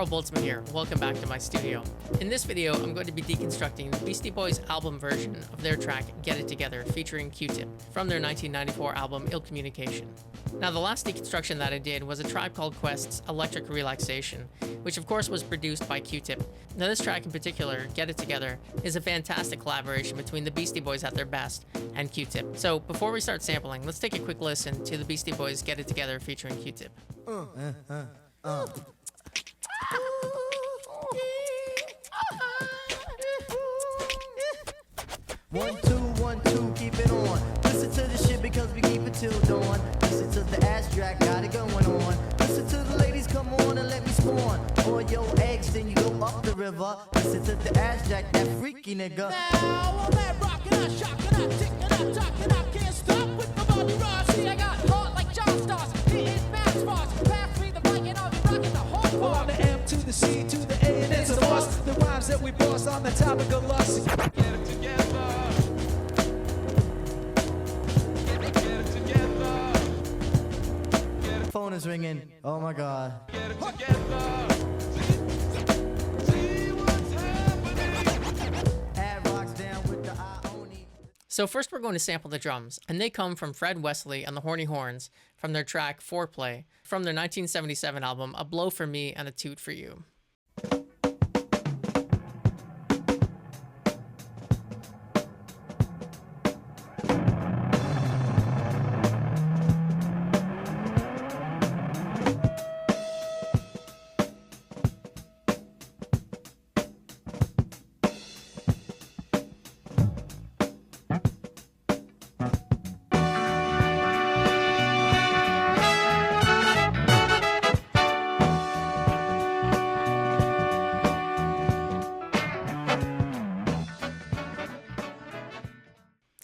Boltzmann here. Welcome back to my studio. In this video, I'm going to be deconstructing the Beastie Boys album version of their track Get It Together featuring Q-Tip from their 1994 album Ill Communication. Now, the last deconstruction that I did was a Tribe Called Quest's Electric Relaxation, which of course was produced by Q-Tip. Now, this track in particular, Get It Together, is a fantastic collaboration between the Beastie Boys at their best and Q-Tip. So before we start sampling, let's take a quick listen to the Beastie Boys Get It Together featuring Q-Tip. One, two, keep it on. Listen to the shit because we keep it till dawn. Listen to the ass track, got it going on. Listen to the ladies, come on and let me spawn. Or your eggs, then you go up the river. Listen to the ass jack, that freaky nigga. Now I'm at rockin', I'm shockin', I'm tickin', I'm talkin', I can't stop with my body rock. See, I got heart like John Stars, hitting fast bars. Pass me the mic and I'll be rockin' the whole bar. On the M to the C to the A and it's a must. The rhymes that we boss on the topic of lust. Get it together. Phone is ringing. Oh my god. Get it together. See what's happening. Add rocks down with the Ioni. So first we're going to sample the drums, and they come from Fred Wesley and the Horny Horns from their track Foreplay from their 1977 album A Blow for Me and a Toot for You.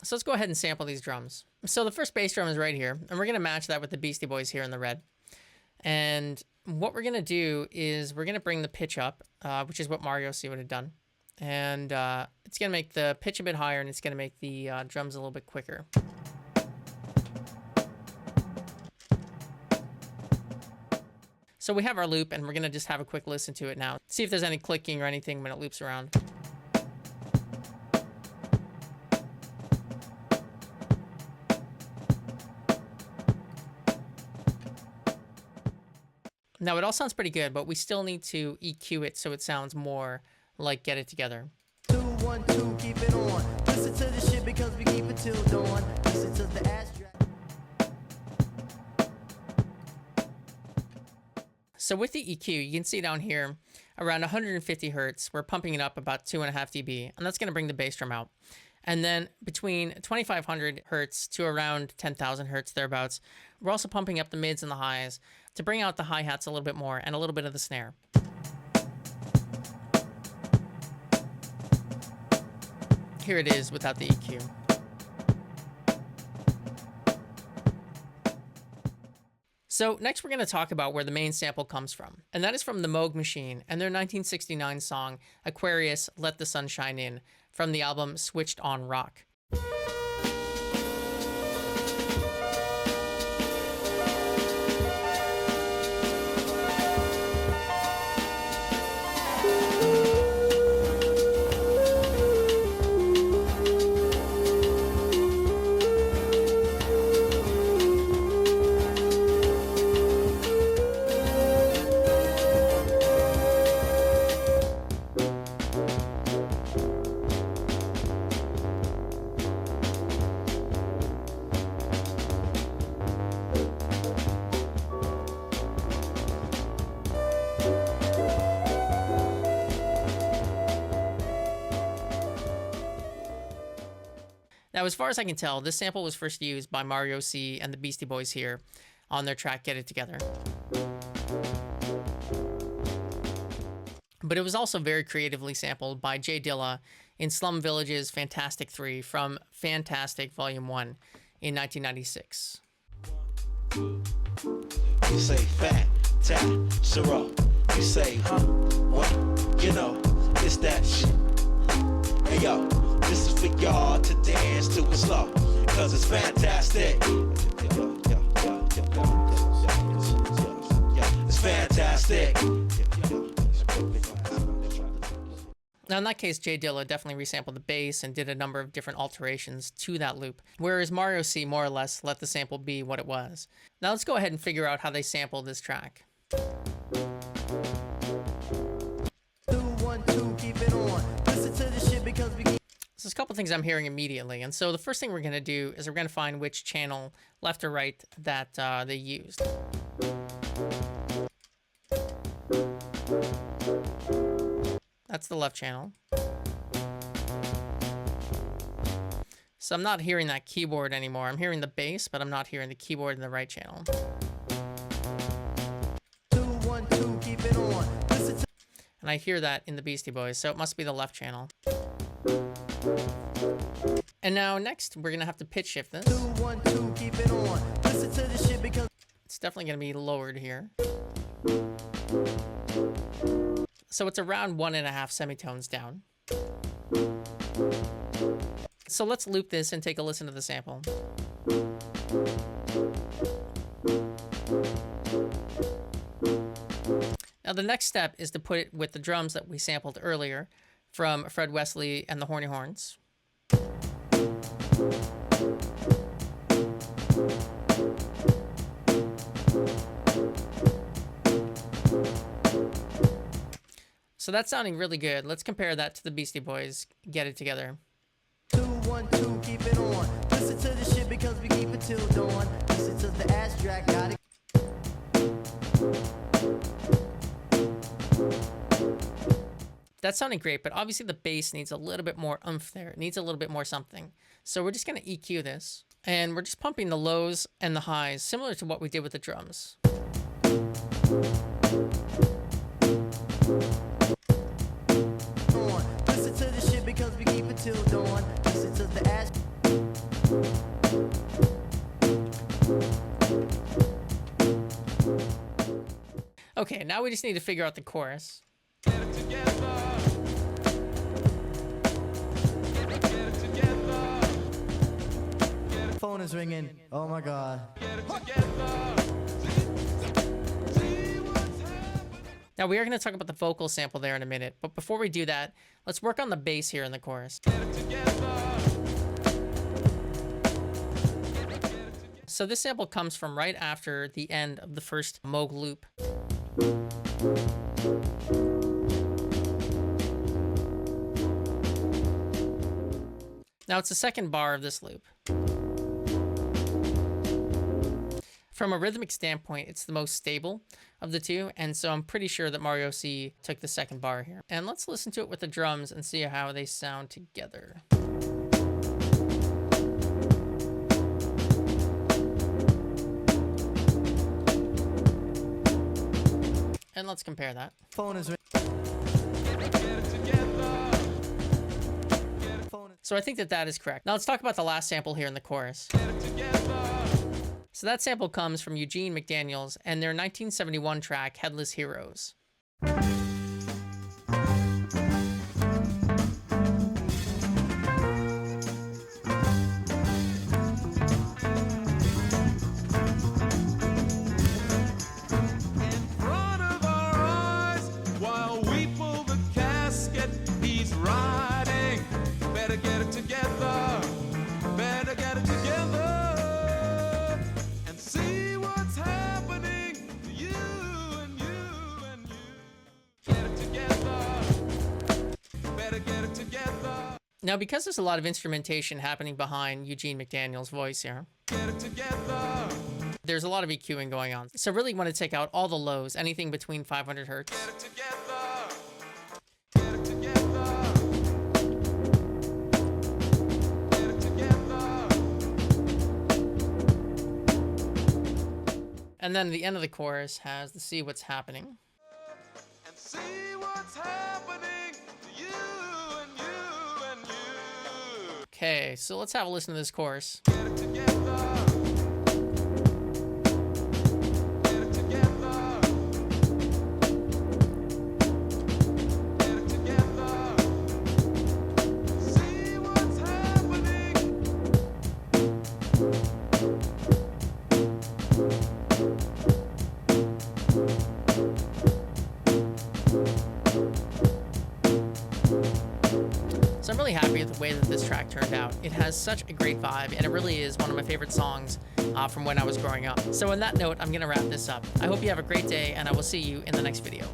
So let's go ahead and sample these drums. So the first bass drum is right here, and we're going to match that with the Beastie Boys here in the red. And what we're going to do is we're going to bring the pitch up, which is what Mario C would have done. And it's going to make the pitch a bit higher, and it's going to make the drums a little bit quicker. So we have our loop, and we're going to just have a quick listen to it now. See if there's any clicking or anything when it loops around. Now, it all sounds pretty good, but we still need to EQ it so it sounds more like Get It Together. 1, 2, keep it on. Listen to the shit because we keep it till dawn. Listen to the ass track. So with the EQ, you can see down here, around 150 hertz, we're pumping it up about 2.5 dB, and that's going to bring the bass drum out. And then between 2500 hertz to around 10,000 hertz, thereabouts, we're also pumping up the mids and the highs to bring out the hi-hats a little bit more and a little bit of the snare. Here it is without the EQ. So next we're going to talk about where the main sample comes from, and that is from the Moog Machine and their 1969 song Aquarius, Let the Sun Shine In from the album Switched on Rock. Now, as far as I can tell, this sample was first used by Mario C and the Beastie Boys here on their track Get It Together. But it was also very creatively sampled by Jay Dilla in Slum Village's Fantastic 3 from Fantastic Volume 1 in 1996. You say fat, tat, syrup. You say, huh? What? You know, it's that shit. Hey, yo. This is for y'all to dance to it slow, cause it's fantastic. It's fantastic. Now, in that case, Jay Dilla definitely resampled the bass and did a number of different alterations to that loop, whereas Mario C more or less let the sample be what it was. Now, let's go ahead and figure out how they sampled this track. 2, 1, 2, keep it on. Listen to the shit because we keep. So there's a couple things I'm hearing immediately, and so the first thing we're going to do is we're going to find which channel, left or right, that they used. That's the left channel. So I'm not hearing that keyboard anymore. I'm hearing the bass, but I'm not hearing the keyboard in the right channel. 2, 1, 2, keep it on. Listen to. And I hear that in the Beastie Boys, so it must be the left channel. And now next, we're gonna have to pitch shift this. 2, 1, 2, keep it on. Listen to the shit because. It's definitely gonna be lowered here. So it's around 1.5 semitones down. So let's loop this and take a listen to the sample. Now the next step is to put it with the drums that we sampled earlier from Fred Wesley and the Horny Horns. So that's sounding really good. Let's compare that to the Beastie Boys, Get It Together. 2, 1, 2, keep it on. Listen to the shit because we keep it till dawn. Listen to the ass track, got it. That's sounding great, but obviously the bass needs a little bit more oomph there. It needs a little bit more something. So we're just going to EQ this, and we're just pumping the lows and the highs, similar to what we did with the drums. Listen to the shit because we keep it till dawn. Listen to the ass. Okay, now we just need to figure out the chorus. Phone is ringing. Oh my god. Now we are going to talk about the vocal sample there in a minute, but before we do that, let's work on the bass here in the chorus. So this sample comes from right after the end of the first Moog loop. Now it's the second bar of this loop. From a rhythmic standpoint, it's the most stable of the two, and so I'm pretty sure that Mario C took the second bar here. And let's listen to it with the drums and see how they sound together. And let's compare that. Phone is ringing. So I think that that is correct. Now let's talk about the last sample here in the chorus. So that sample comes from Eugene McDaniels and their 1971 track, Headless Heroes. Now, because there's a lot of instrumentation happening behind Eugene McDaniels' voice here, there's a lot of EQing going on. So really want to take out all the lows, anything between 500 hertz. And then the end of the chorus has the See What's Happening. And see what's happening to you and you and you. Okay, so let's have a listen to this chorus. Get it together. Get it together. Get it together. See what's happening. really happy with the way that this track turned out. It has such a great vibe, and it really is one of my favorite songs from when I was growing up. So on that note, I'm gonna wrap this up. I hope you have a great day, and I will see you in the next video.